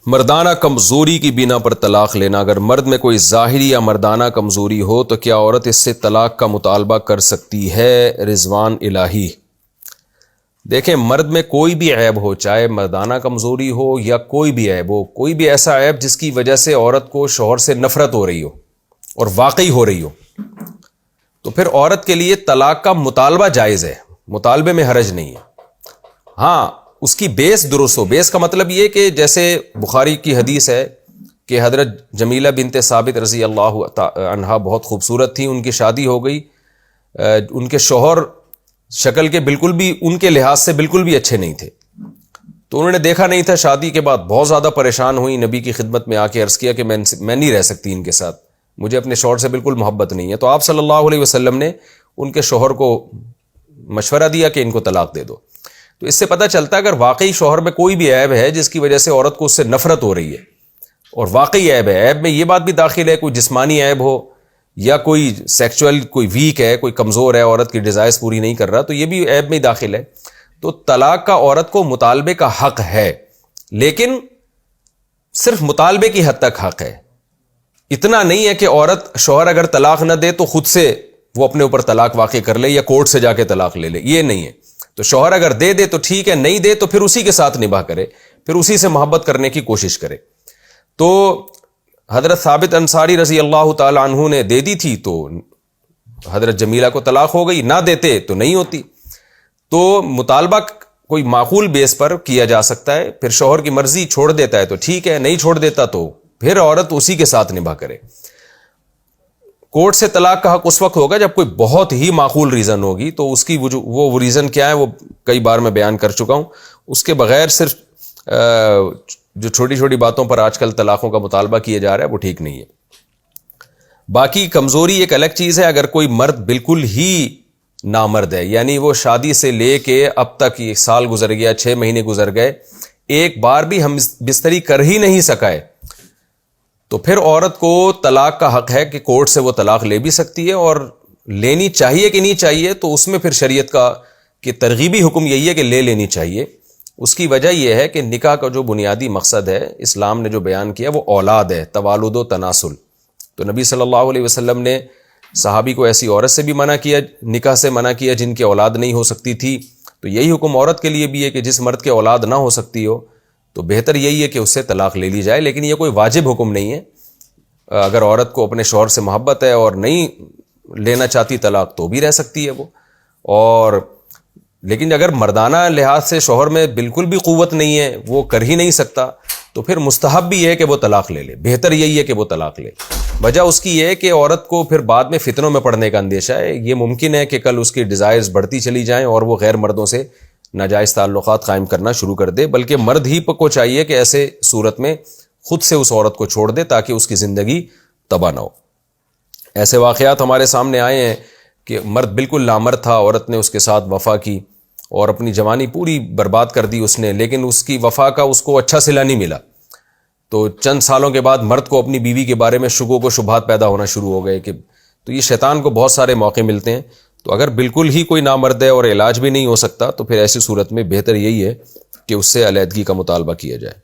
مردانہ کمزوری کی بنا پر طلاق لینا، اگر مرد میں کوئی ظاہری یا مردانہ کمزوری ہو تو کیا عورت اس سے طلاق کا مطالبہ کر سکتی ہے؟ رضوان الہی۔ دیکھیں، مرد میں کوئی بھی عیب ہو، چاہے مردانہ کمزوری ہو یا کوئی بھی عیب ہو، کوئی بھی ایسا عیب جس کی وجہ سے عورت کو شوہر سے نفرت ہو رہی ہو اور واقعی ہو رہی ہو، تو پھر عورت کے لیے طلاق کا مطالبہ جائز ہے، مطالبے میں حرج نہیں ہے۔ ہاں، اس کی بیس درست ہو۔ بیس کا مطلب یہ کہ جیسے بخاری کی حدیث ہے کہ حضرت جمیلہ بنت ثابت رضی اللہ عنہا بہت خوبصورت تھیں، ان کی شادی ہو گئی، ان کے شوہر شکل کے بالکل بھی ان کے لحاظ سے بالکل بھی اچھے نہیں تھے، تو انہوں نے دیکھا نہیں تھا، شادی کے بعد بہت زیادہ پریشان ہوئی، نبی کی خدمت میں آ کے عرض کیا کہ میں نہیں رہ سکتی ان کے ساتھ، مجھے اپنے شوہر سے بالکل محبت نہیں ہے۔ تو آپ صلی اللہ علیہ وسلم نے ان کے شوہر کو مشورہ دیا کہ ان کو طلاق دے دو۔ تو اس سے پتہ چلتا ہے اگر واقعی شوہر میں کوئی بھی عیب ہے جس کی وجہ سے عورت کو اس سے نفرت ہو رہی ہے اور واقعی عیب ہے، عیب میں یہ بات بھی داخل ہے کوئی جسمانی عیب ہو یا کوئی سیکچول کوئی ویک ہے، کوئی کمزور ہے، عورت کی ڈیزائرز پوری نہیں کر رہا، تو یہ بھی عیب میں ہی داخل ہے، تو طلاق کا عورت کو مطالبے کا حق ہے، لیکن صرف مطالبے کی حد تک حق ہے، اتنا نہیں ہے کہ عورت شوہر اگر طلاق نہ دے تو خود سے وہ اپنے اوپر طلاق واقع کر لے یا کورٹ سے جا کے طلاق لے لے، یہ نہیں ہے۔ تو شوہر اگر دے دے تو ٹھیک ہے، نہیں دے تو پھر اسی کے ساتھ نباہ کرے، پھر اسی سے محبت کرنے کی کوشش کرے۔ تو حضرت ثابت انصاری رضی اللہ تعالی عنہ نے دے دی تھی تو حضرت جمیلہ کو طلاق ہو گئی، نہ دیتے تو نہیں ہوتی۔ تو مطالبہ کوئی معقول بیس پر کیا جا سکتا ہے، پھر شوہر کی مرضی چھوڑ دیتا ہے تو ٹھیک ہے، نہیں چھوڑ دیتا تو پھر عورت اسی کے ساتھ نباہ کرے۔ کورٹ سے طلاق کا حق اس وقت ہوگا جب کوئی بہت ہی معقول ریزن ہوگی، تو اس کی وہ ریزن کیا ہے وہ کئی بار میں بیان کر چکا ہوں۔ اس کے بغیر صرف جو چھوٹی چھوٹی باتوں پر آج کل طلاقوں کا مطالبہ کیا جا رہا ہے وہ ٹھیک نہیں ہے۔ باقی کمزوری ایک الگ چیز ہے، اگر کوئی مرد بالکل ہی نامرد ہے، یعنی وہ شادی سے لے کے اب تک 1 سال گزر گیا، 6 مہینے گزر گئے، ایک بار بھی ہم بستری کر ہی نہیں سکائے، تو پھر عورت کو طلاق کا حق ہے کہ کورٹ سے وہ طلاق لے بھی سکتی ہے، اور لینی چاہیے کہ نہیں چاہیے تو اس میں پھر شریعت کا کہ ترغیبی حکم یہی ہے کہ لے لینی چاہیے۔ اس کی وجہ یہ ہے کہ نکاح کا جو بنیادی مقصد ہے اسلام نے جو بیان کیا وہ اولاد ہے، توالد و تناسل۔ تو نبی صلی اللہ علیہ وسلم نے صحابی کو ایسی عورت سے بھی منع کیا، نکاح سے منع کیا جن کی اولاد نہیں ہو سکتی تھی، تو یہی حکم عورت کے لیے بھی ہے کہ جس مرد کے اولاد نہ ہو سکتی ہو تو بہتر یہی ہے کہ اس سے طلاق لے لی جائے، لیکن یہ کوئی واجب حکم نہیں ہے۔ اگر عورت کو اپنے شوہر سے محبت ہے اور نہیں لینا چاہتی طلاق تو بھی رہ سکتی ہے وہ، اور لیکن اگر مردانہ لحاظ سے شوہر میں بالکل بھی قوت نہیں ہے، وہ کر ہی نہیں سکتا، تو پھر مستحب بھی ہے کہ وہ طلاق لے لے، بہتر یہی ہے کہ وہ طلاق لے۔ وجہ اس کی یہ ہے کہ عورت کو پھر بعد میں فتنوں میں پڑنے کا اندیشہ ہے، یہ ممکن ہے کہ کل اس کی ڈیزائرز بڑھتی چلی جائیں اور وہ غیر مردوں سے ناجائز تعلقات قائم کرنا شروع کر دے، بلکہ مرد ہی کو چاہیے کہ ایسے صورت میں خود سے اس عورت کو چھوڑ دے تاکہ اس کی زندگی تباہ نہ ہو۔ ایسے واقعات ہمارے سامنے آئے ہیں کہ مرد بالکل نامرد تھا، عورت نے اس کے ساتھ وفا کی اور اپنی جوانی پوری برباد کر دی اس نے، لیکن اس کی وفا کا اس کو اچھا صلہ نہیں ملا، تو چند سالوں کے بعد مرد کو اپنی بیوی کے بارے میں شکوک و شبہات پیدا ہونا شروع ہو گئے کہ تو یہ شیطان کو بہت سارے موقع ملتے ہیں۔ تو اگر بالکل ہی کوئی نامرد ہے اور علاج بھی نہیں ہو سکتا تو پھر ایسی صورت میں بہتر یہی ہے کہ اس سے علیحدگی کا مطالبہ کیا جائے۔